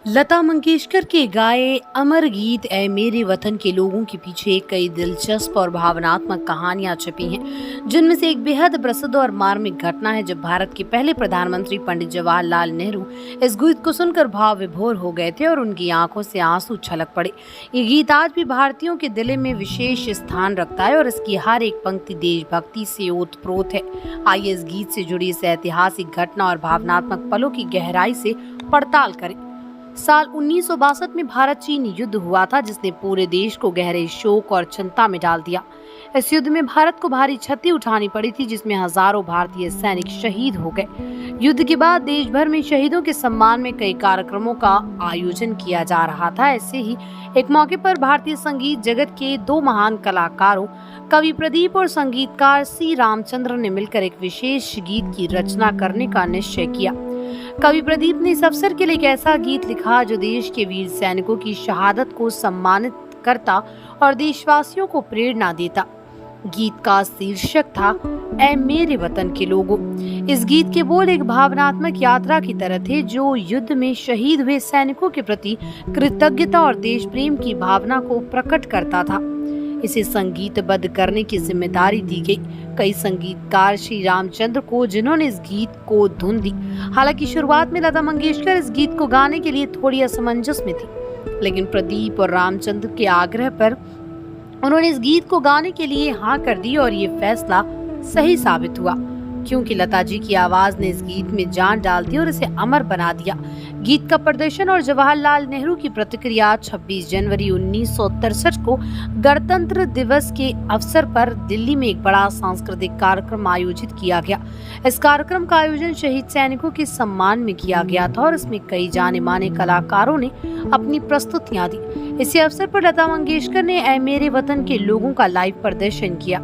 लता मंगेशकर के गाए अमर गीत ए मेरे वतन के लोगों के पीछे कई दिलचस्प और भावनात्मक कहानियां छिपी हैं, जिनमें से एक बेहद प्रसिद्ध और मार्मिक घटना है जब भारत के पहले प्रधानमंत्री पंडित जवाहरलाल नेहरू इस गीत को सुनकर भाव विभोर हो गए थे और उनकी आंखों से आंसू छलक पड़े। ये गीत आज भी भारतीयों के दिल में विशेष स्थान रखता है और इसकी हर एक पंक्ति देशभक्ति से ओतप्रोत है। आइए इस गीत से जुड़ी इस ऐतिहासिक घटना और भावनात्मक पलों की गहराई से पड़ताल करें। साल 1962 में भारत चीन युद्ध हुआ था, जिसने पूरे देश को गहरे शोक और चिंता में डाल दिया। इस युद्ध में भारत को भारी क्षति उठानी पड़ी थी, जिसमें हजारों भारतीय सैनिक शहीद हो गए। युद्ध के बाद देश भर में शहीदों के सम्मान में कई कार्यक्रमों का आयोजन किया जा रहा था। ऐसे ही एक मौके पर भारतीय संगीत जगत के दो महान कलाकारों कवि प्रदीप और संगीतकार सी रामचंद्र ने मिलकर एक विशेष गीत की रचना करने का निश्चय किया। कवि प्रदीप ने इस अवसर के लिए एक ऐसा गीत लिखा जो देश के वीर सैनिकों की शहादत को सम्मानित करता और देशवासियों को प्रेरणा देता। गीत का शीर्षक था ऐ मेरे वतन के लोगों। इस गीत के बोल एक भावनात्मक यात्रा की तरह थे, जो युद्ध में शहीद हुए सैनिकों के प्रति कृतज्ञता और देश प्रेम की भावना को प्रकट करता था। इसे संगीतबद्ध करने की जिम्मेदारी दी गई कई संगीतकार श्री रामचंद्र को, जिन्होंने इस गीत को धुन दी। हालांकि शुरुआत में लता मंगेशकर इस गीत को गाने के लिए थोड़ी असमंजस में थी, लेकिन प्रदीप और रामचंद्र के आग्रह पर उन्होंने इस गीत को गाने के लिए हाँ कर दी और ये फैसला सही साबित हुआ, क्योंकि लता जी की आवाज ने इस गीत में जान डाल दी और इसे अमर बना दिया। गीत का प्रदर्शन और जवाहरलाल नेहरू की प्रतिक्रिया 26 जनवरी 1963 को गणतंत्र दिवस के अवसर पर दिल्ली में एक बड़ा सांस्कृतिक कार्यक्रम आयोजित किया गया। इस कार्यक्रम का आयोजन शहीद सैनिकों के सम्मान में किया गया था और इसमें कई जाने माने कलाकारों ने अपनी प्रस्तुतियां दी। इसी अवसर पर लता मंगेशकर ने ऐ मेरे वतन के लोगों का लाइव प्रदर्शन किया।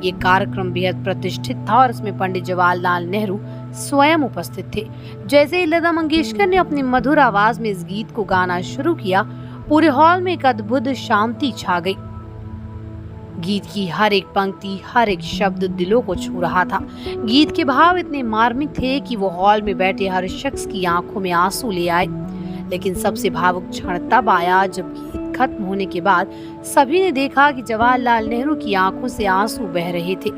ये कार्यक्रम बेहद प्रतिष्ठित था और इसमें पंडित जवाहरलाल नेहरू स्वयं उपस्थित थे। जैसे ही लता मंगेशकर ने अपनी मधुर आवाज में इस गीत को गाना शुरू किया, पूरे हॉल में एक अद्भुत शांति छा गई। गीत की हर एक पंक्ति, हर एक शब्द दिलों को छू रहा था। गीत के भाव इतने मार्मिक थे कि वो हॉल में बैठे हर शख्स की आंखों में आंसू ले आए। लेकिन सबसे भावुक क्षण तब आया जब गीत खत्म होने के बाद सभी ने देखा कि जवाहरलाल नेहरू की आंखों से आंसू बह रहे थे।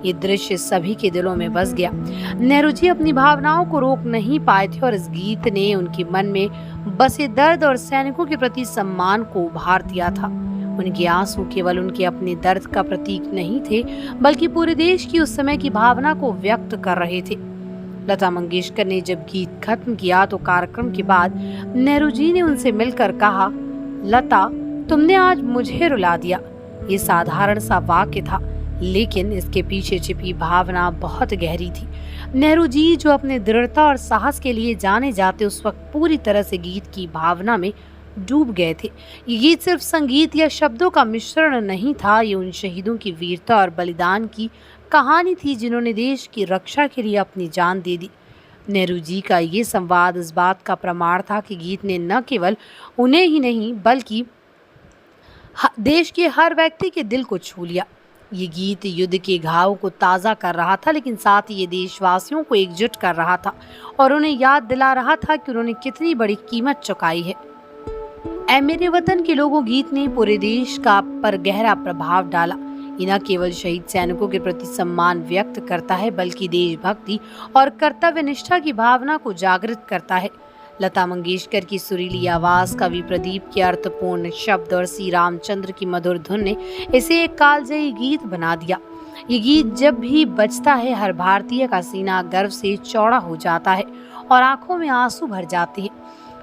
ये दृश्य सभी के दिलों में बस गया। नेहरू जी अपनी भावनाओं को रोक नहीं पाए थे और इस गीत ने उनके मन में बसे दर्द और सैनिकों के प्रति सम्मान को उभार दिया था। उनके आंसू केवल उनके अपने दर्द का प्रतीक नहीं थे, बल्कि पूरे देश की उस समय की भावना को व्यक्त कर रहे थे। लता मंगेशकर ने जब गीत खत्म किया तो कार्यक्रम के बाद नेहरू जी ने उनसे मिलकर कहा, लता, तुमने आज मुझे रुला दिया। ये साधारण सा वाक्य था, लेकिन इसके पीछे छिपी भावना बहुत गहरी थी। नेहरू जी, जो अपने दृढ़ता और साहस के लिए जाने जाते, उस वक्त पूरी तरह से गीत की भावना में डूब गए थे। ये गीत सिर्फ संगीत या शब्दों का मिश्रण नहीं था, ये उन शहीदों की वीरता और बलिदान की कहानी थी, जिन्होंने देश की रक्षा के लिए अपनी जान दे दी। नेहरू जी का ये संवाद इस बात का प्रमाण था कि गीत ने न केवल उन्हें ही नहीं, बल्कि देश के हर व्यक्ति के दिल को छू लिया। ये गीत युद्ध के घावों को ताज़ा कर रहा था, लेकिन साथ ही ये देशवासियों को एकजुट कर रहा था और उन्हें याद दिला रहा था कि उन्होंने कितनी बड़ी कीमत चुकाई है। ऐ मेरे वतन के लोगों गीत ने पूरे देश का पर गहरा प्रभाव डाला। ये न केवल शहीद सैनिकों के प्रति सम्मान व्यक्त करता है, बल्कि देशभक्ति और कर्तव्य निष्ठा की भावना को जागृत करता है। लता मंगेशकर की सुरीली आवाज, कवि प्रदीप के अर्थपूर्ण शब्द और सी रामचंद्र की मधुर धुन ने इसे एक कालजयी गीत बना दिया। ये गीत जब भी बजता है, हर भारतीय का सीना गर्व से चौड़ा हो जाता है और आंखों में आंसू भर जाते हैं।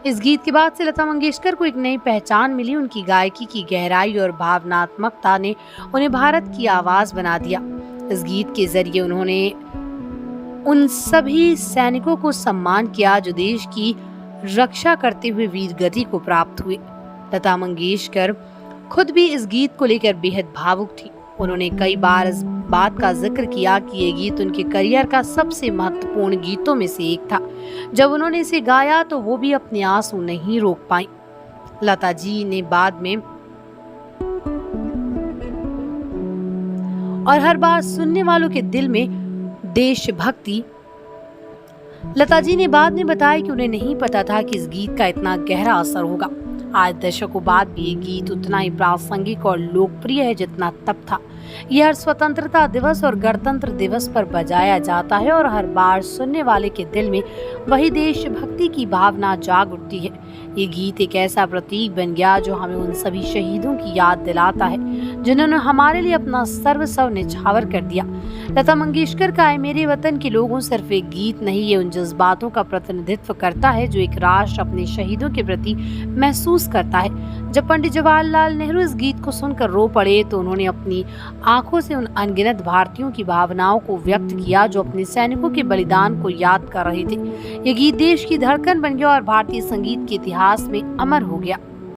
इस गीत के बाद से लता मंगेशकर को एक नई पहचान मिली। उनकी गायकी की गहराई और भावनात्मकता ने उन्हें भारत की आवाज बना दिया। इस गीत के जरिए उन्होंने उन सभी सैनिकों को सम्मान किया जो देश की रक्षा करते हुए वीर गति को प्राप्त हुए। लता मंगेशकर खुद भी इस गीत को लेकर बेहद भावुक थी। उन्होंने कई बार इस बात का जिक्र किया कि ये गीत उनके करियर का सबसे महत्वपूर्ण गीतों में से एक था। जब उन्होंने इसे गाया तो वो भी अपने आंसू नहीं रोक पाई। लता जी ने बाद में और हर बार सुनने वालों के दिल में देशभक्ति लता जी ने बाद में बताया कि उन्हें नहीं पता था कि इस गीत का इतना गहरा असर होगा। आज दशकों बाद भी ये गीत उतना ही प्रासंगिक और लोकप्रिय है जितना तब था। यह हर स्वतंत्रता दिवस और गणतंत्र दिवस पर बजाया जाता है और हर बार सुनने वाले के दिल में वही देशभक्ति की भावना जाग उठती है। ये गीत एक ऐसा प्रतीक बन गया जो हमें उन सभी शहीदों की याद दिलाता है जिन्होंने हमारे लिए अपना सर्वस्व न्यौछावर कर दिया। लता मंगेशकर का "ऐ मेरे वतन के लोगों" सिर्फ एक गीत नहीं, ये उन जज्बातों का प्रतिनिधित्व करता है जो एक राष्ट्र अपने शहीदों के प्रति महसूस करता है। जब पंडित जवाहरलाल नेहरू इस गीत को सुनकर रो पड़े तो उन्होंने अपनी आंखों से उन अनगिनत भारतीयों की भावनाओं को व्यक्त किया जो अपने सैनिकों के बलिदान को याद कर रहे थे। ये गीत देश की धड़कन बन गया और भारतीय संगीत के इतिहास में अमर हो गया।